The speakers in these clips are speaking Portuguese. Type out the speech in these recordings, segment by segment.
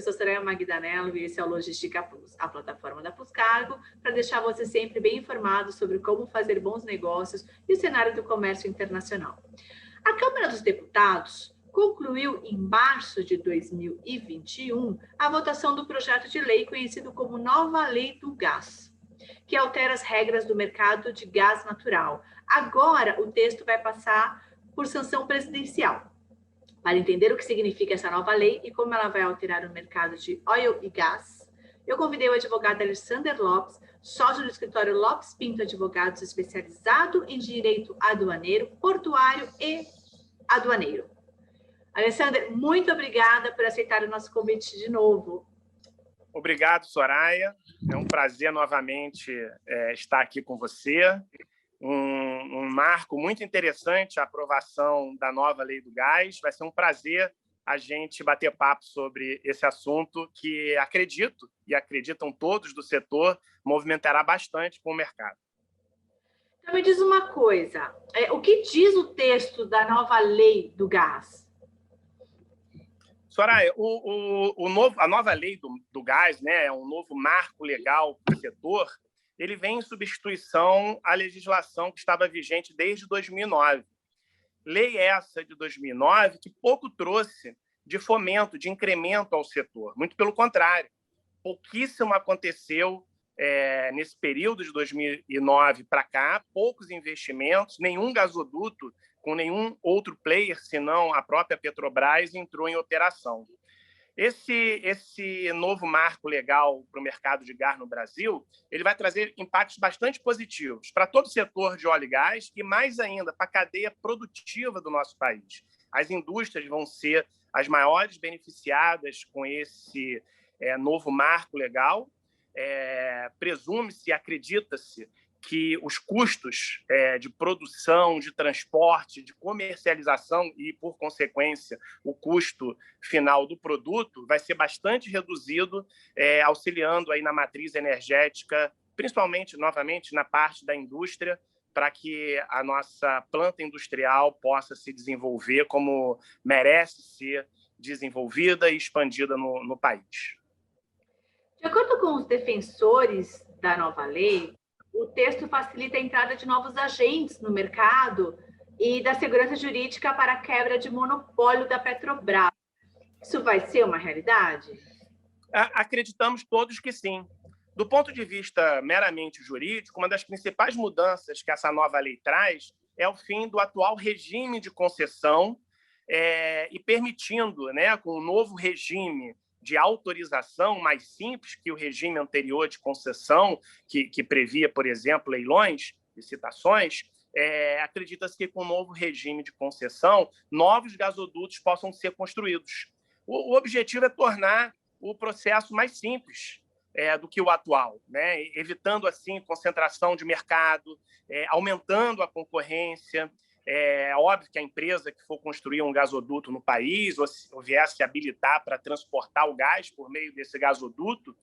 Eu sou Soraya Magdanello e esse é o Logística Plus, a plataforma da Plus Cargo, para deixar você sempre bem informado sobre como fazer bons negócios e o cenário do comércio internacional. A Câmara dos Deputados concluiu em março de 2021 a votação do projeto de lei conhecido como Nova Lei do Gás, que altera as regras do mercado de gás natural. Agora, o texto vai passar por sanção presidencial. Para entender o que significa essa nova lei e como ela vai alterar o mercado de óleo e gás, eu convidei o advogado Alexander Lopes, sócio do escritório Lopes Pinto Advogados, especializado em direito aduaneiro, portuário e aduaneiro. Alexander, muito obrigada por aceitar o nosso convite de novo. Obrigado, Soraya. É um prazer novamente estar aqui com você. Um marco muito interessante, a aprovação da nova Lei do Gás. Vai ser um prazer a gente bater papo sobre esse assunto que acredito, e acreditam todos do setor, movimentará bastante com o mercado. Então, me diz uma coisa, o que diz o texto da nova Lei do Gás? Soraya, a nova Lei do Gás, né, é um novo marco legal para o setor. Ele vem em substituição à legislação que estava vigente desde 2009. Lei essa de 2009 que pouco trouxe de fomento, de incremento ao setor. Muito pelo contrário, pouquíssimo aconteceu nesse período de 2009 para cá, poucos investimentos, nenhum gasoduto com nenhum outro player, senão a própria Petrobras, entrou em operação. Esse novo marco legal para o mercado de gás no Brasil, ele vai trazer impactos bastante positivos para todo o setor de óleo e gás e, mais ainda, para a cadeia produtiva do nosso país. As indústrias vão ser as maiores beneficiadas com esse novo marco legal. Presume-se e acredita-se que os custos de produção, de transporte, de comercialização e, por consequência, o custo final do produto vai ser bastante reduzido, auxiliando aí na matriz energética, principalmente, novamente, na parte da indústria, para que a nossa planta industrial possa se desenvolver como merece ser desenvolvida e expandida no país. De acordo com os defensores da nova lei, o texto facilita a entrada de novos agentes no mercado e da segurança jurídica para a quebra de monopólio da Petrobras. Isso vai ser uma realidade? Acreditamos todos que sim. Do ponto de vista meramente jurídico, uma das principais mudanças que essa nova lei traz é o fim do atual regime de concessão e permitindo, né, com o novo regime de autorização mais simples que o regime anterior de concessão, que previa, por exemplo, leilões, licitações, acredita-se que com o novo regime de concessão, novos gasodutos possam ser construídos. O objetivo é tornar o processo mais simples do que o atual, né? Evitando, assim, concentração de mercado, aumentando a concorrência. É óbvio que a empresa que for construir um gasoduto no país ou viesse habilitar para transportar o gás por meio desse gasoduto,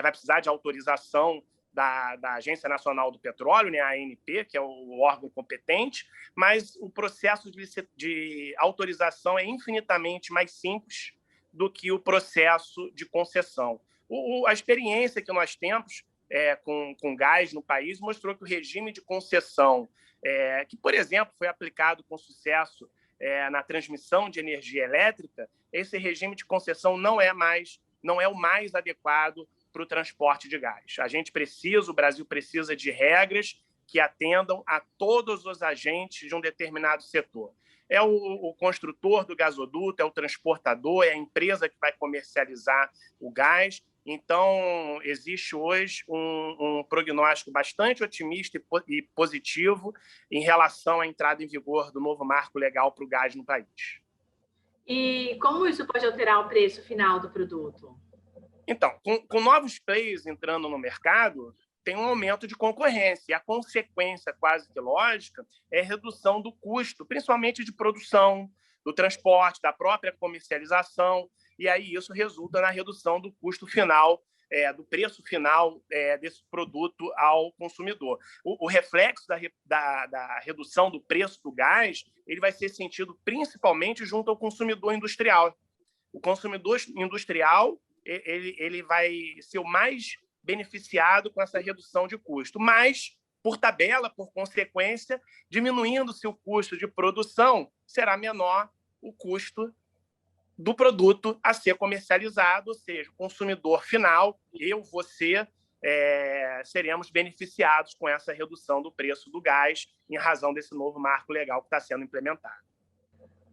vai precisar de autorização da Agência Nacional do Petróleo, né, a ANP, que é o órgão competente, mas o processo de autorização é infinitamente mais simples do que o processo de concessão. A experiência que nós temos com gás no país mostrou que o regime de concessão, que, por exemplo, foi aplicado com sucesso na transmissão de energia elétrica, esse regime de concessão não é o mais adequado para o transporte de gás. O Brasil precisa de regras que atendam a todos os agentes de um determinado setor. É o construtor do gasoduto, é o transportador, é a empresa que vai comercializar o gás. Então, existe hoje um prognóstico bastante otimista e positivo em relação à entrada em vigor do novo marco legal para o gás no país. E como isso pode alterar o preço final do produto? Então, com novos players entrando no mercado, tem um aumento de concorrência. E a consequência quase que lógica é a redução do custo, principalmente de produção, do transporte, da própria comercialização. E aí isso resulta na redução do custo final, do preço final desse produto ao consumidor. O reflexo da redução do preço do gás ele vai ser sentido principalmente junto ao consumidor industrial. O consumidor industrial ele vai ser o mais beneficiado com essa redução de custo. Mas, por tabela, por consequência, diminuindo-se o custo de produção, será menor o custo do produto a ser comercializado, ou seja, o consumidor final, eu, você, seremos beneficiados com essa redução do preço do gás em razão desse novo marco legal que está sendo implementado.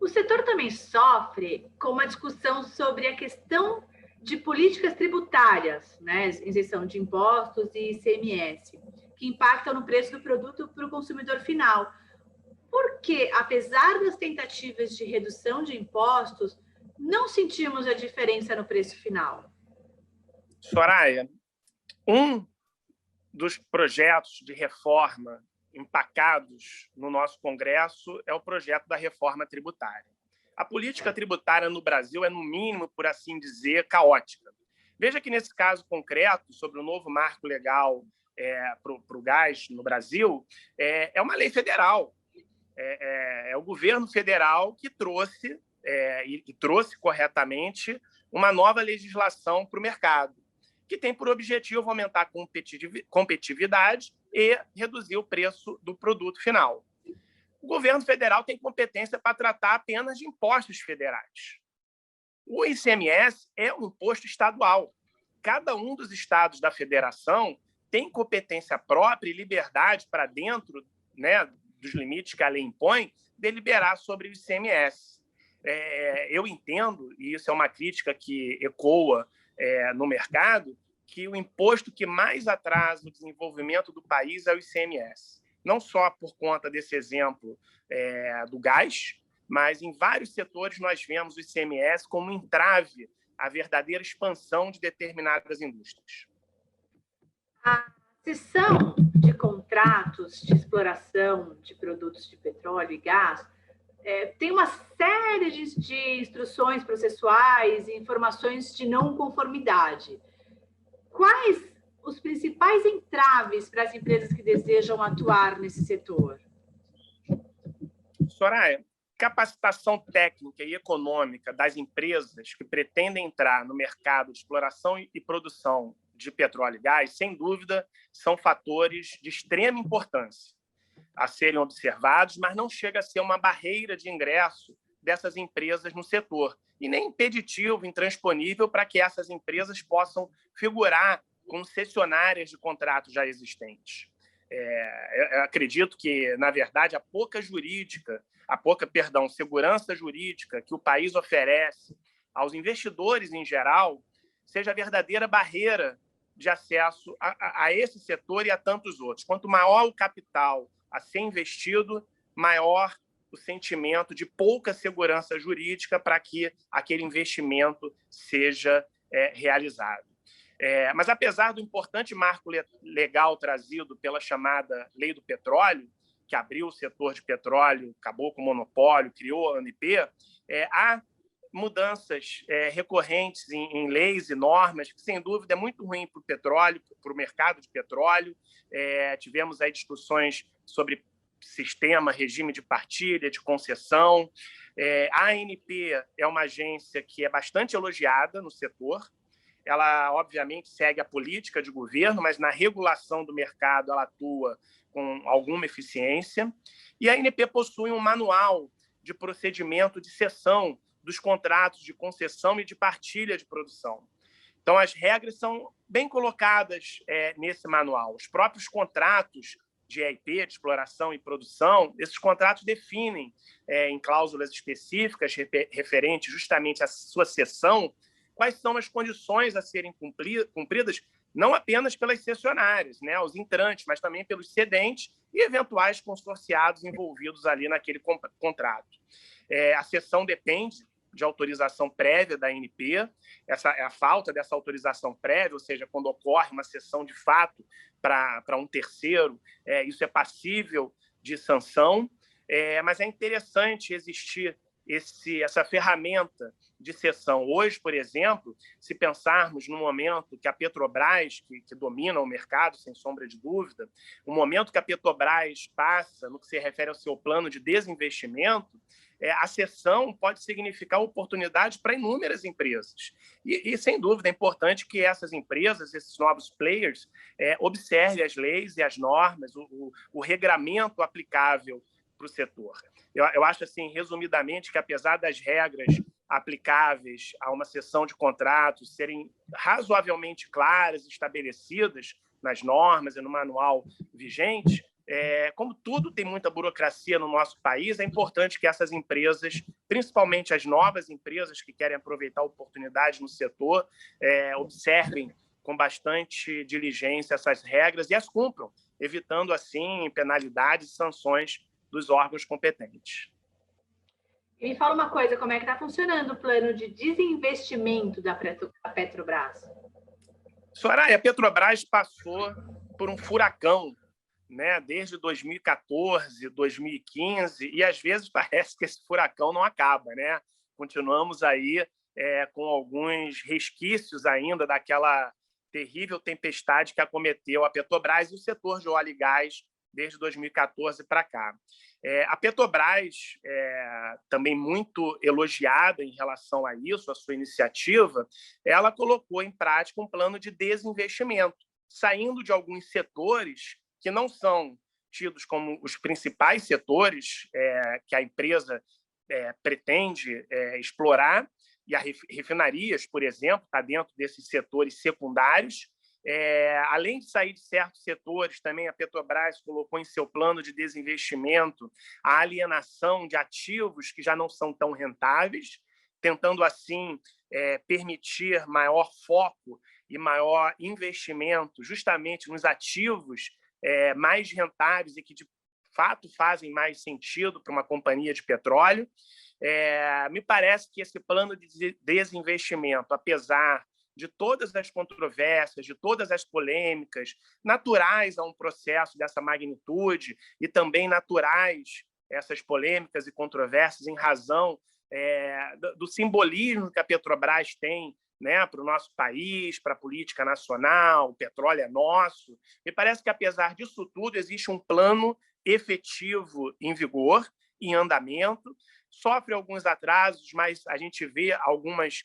O setor também sofre com uma discussão sobre a questão de políticas tributárias, né, isenção de impostos e ICMS, que impactam no preço do produto para o consumidor final. Porque, apesar das tentativas de redução de impostos, não sentimos a diferença no preço final. Soraya, um dos projetos de reforma empacados no nosso Congresso é o projeto da reforma tributária. A política tributária no Brasil é, no mínimo, por assim dizer, caótica. Veja que, nesse caso concreto, sobre o novo marco legal para o gás no Brasil, é uma lei federal. É o governo federal que trouxe, e trouxe corretamente, uma nova legislação para o mercado, que tem por objetivo aumentar a competitividade e reduzir o preço do produto final. O governo federal tem competência para tratar apenas de impostos federais. O ICMS é um imposto estadual. Cada um dos estados da federação tem competência própria e liberdade para dentro, né, dos limites que a lei impõe, deliberar sobre o ICMS. Eu entendo, e isso é uma crítica que ecoa no mercado, que o imposto que mais atrasa o desenvolvimento do país é o ICMS. Não só por conta desse exemplo do gás, mas em vários setores nós vemos o ICMS como um entrave à verdadeira expansão de determinadas indústrias. A cessão de contratos de exploração de produtos de petróleo e gás tem uma série de instruções processuais e informações de não conformidade. Quais os principais entraves para as empresas que desejam atuar nesse setor? Soraya, capacitação técnica e econômica das empresas que pretendem entrar no mercado de exploração e produção de petróleo e gás, sem dúvida, são fatores de extrema importância a serem observados, mas não chega a ser uma barreira de ingresso dessas empresas no setor e nem impeditivo, intransponível para que essas empresas possam figurar como cessionárias de contratos já existentes. Eu acredito que, na verdade, a pouca segurança jurídica que o país oferece aos investidores em geral seja a verdadeira barreira de acesso a esse setor e a tantos outros. Quanto maior o capital a ser investido, maior o sentimento de pouca segurança jurídica para que aquele investimento seja realizado. Mas, apesar do importante marco legal trazido pela chamada Lei do Petróleo, que abriu o setor de petróleo, acabou com o monopólio, criou a ANP, há mudanças recorrentes em leis e normas, que, sem dúvida, é muito ruim para o petróleo, para o mercado de petróleo. Tivemos aí discussões sobre sistema, regime de partilha, de concessão. A ANP é uma agência que é bastante elogiada no setor. Ela, obviamente, segue a política de governo, mas na regulação do mercado ela atua com alguma eficiência. E a ANP possui um manual de procedimento de cessão dos contratos de concessão e de partilha de produção. Então, as regras são bem colocadas nesse manual. Os próprios contratos de EIP, de exploração e produção, esses contratos definem, em cláusulas específicas referentes justamente à sua cessão, quais são as condições a serem cumpridas, não apenas pelas cessionárias, né, os entrantes, mas também pelos cedentes e eventuais consorciados envolvidos ali naquele contrato. A cessão depende de autorização prévia da ANP. A falta dessa autorização prévia, ou seja, quando ocorre uma cessão de fato para um terceiro, isso é passível de sanção, mas é interessante existir essa ferramenta de cessão. Hoje, por exemplo, se pensarmos no momento que a Petrobras, que domina o mercado, sem sombra de dúvida, o momento que a Petrobras passa no que se refere ao seu plano de desinvestimento, a cessão pode significar oportunidade para inúmeras empresas. E, sem dúvida, é importante que essas empresas, esses novos players, observem as leis e as normas, o regramento aplicável para o setor. Eu acho, assim, resumidamente, que apesar das regras aplicáveis a uma cessão de contratos serem razoavelmente claras, estabelecidas nas normas e no manual vigente, como tudo tem muita burocracia no nosso país, é importante que essas empresas, principalmente as novas empresas que querem aproveitar a oportunidade no setor, observem com bastante diligência essas regras e as cumpram, evitando, assim, penalidades e sanções dos órgãos competentes. E me fala uma coisa, como é que está funcionando o plano de desinvestimento da Petrobras? Soraya, a Petrobras passou por um furacão, né, desde 2014, 2015, e às vezes parece que esse furacão não acaba, né? Continuamos aí com alguns resquícios ainda daquela terrível tempestade que acometeu a Petrobras e o setor de óleo e gás desde 2014 para cá. A Petrobras, também muito elogiada em relação a isso, a sua iniciativa, ela colocou em prática um plano de desinvestimento, saindo de alguns setores que não são tidos como os principais setores que a empresa pretende explorar, e a refinarias, por exemplo, está dentro desses setores secundários. Além de sair de certos setores, também a Petrobras colocou em seu plano de desinvestimento a alienação de ativos que já não são tão rentáveis, tentando, assim, permitir maior foco e maior investimento justamente nos ativos mais rentáveis e que, de fato, fazem mais sentido para uma companhia de petróleo. Me parece que esse plano de desinvestimento, apesar de todas as controvérsias, de todas as polêmicas naturais a um processo dessa magnitude e também naturais essas polêmicas e controvérsias em razão do simbolismo que a Petrobras tem, né, para o nosso país, para a política nacional, o petróleo é nosso. Me parece que, apesar disso tudo, existe um plano efetivo em vigor, em andamento, sofre alguns atrasos, mas a gente vê alguns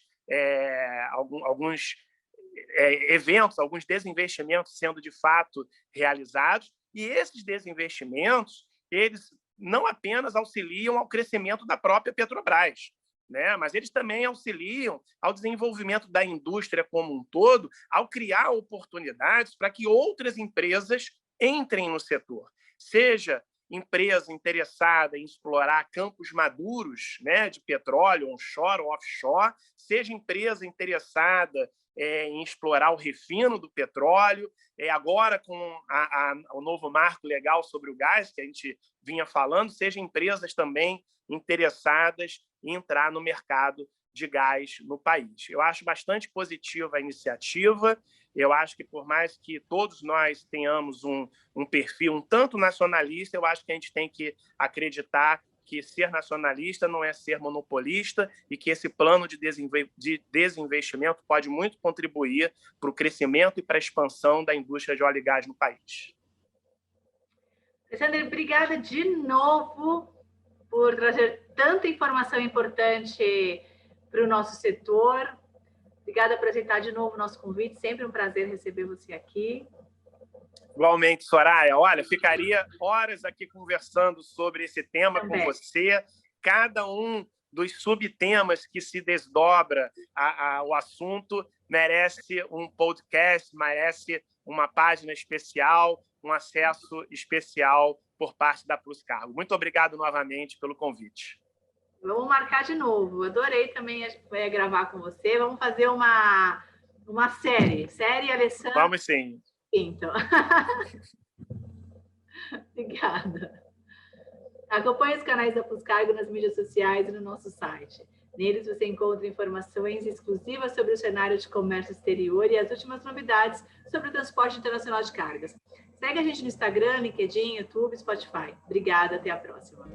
eventos, alguns desinvestimentos sendo de fato realizados, e esses desinvestimentos, eles não apenas auxiliam ao crescimento da própria Petrobras, né, mas eles também auxiliam ao desenvolvimento da indústria como um todo, ao criar oportunidades para que outras empresas entrem no setor, seja empresa interessada em explorar campos maduros, né, de petróleo, onshore ou offshore, seja empresa interessada em explorar o refino do petróleo, agora com o novo marco legal sobre o gás, que a gente vinha falando, seja empresas também interessadas em entrar no mercado de gás no país. Eu acho bastante positiva a iniciativa. Eu acho que, por mais que todos nós tenhamos um perfil um tanto nacionalista, eu acho que a gente tem que acreditar que ser nacionalista não é ser monopolista e que esse plano de desinvestimento pode muito contribuir para o crescimento e para a expansão da indústria de óleo e gás no país. Alexandre, obrigada de novo por trazer tanta informação importante para o nosso setor. Obrigada por aceitar de novo o nosso convite. Sempre um prazer receber você aqui. Igualmente, Soraya. Olha, ficaria horas aqui conversando sobre esse tema com você. Cada um dos subtemas que se desdobra o assunto merece um podcast, merece uma página especial, um acesso especial por parte da Plus Cargo. Muito obrigado novamente pelo convite. Vamos marcar de novo. Adorei também gravar com você. Vamos fazer uma série. Série Alessandro. Vamos sim. Então. Obrigada. Acompanhe os canais da Plus Cargo nas mídias sociais e no nosso site. Neles você encontra informações exclusivas sobre o cenário de comércio exterior e as últimas novidades sobre o transporte internacional de cargas. Segue a gente no Instagram, LinkedIn, YouTube, Spotify. Obrigada, até a próxima.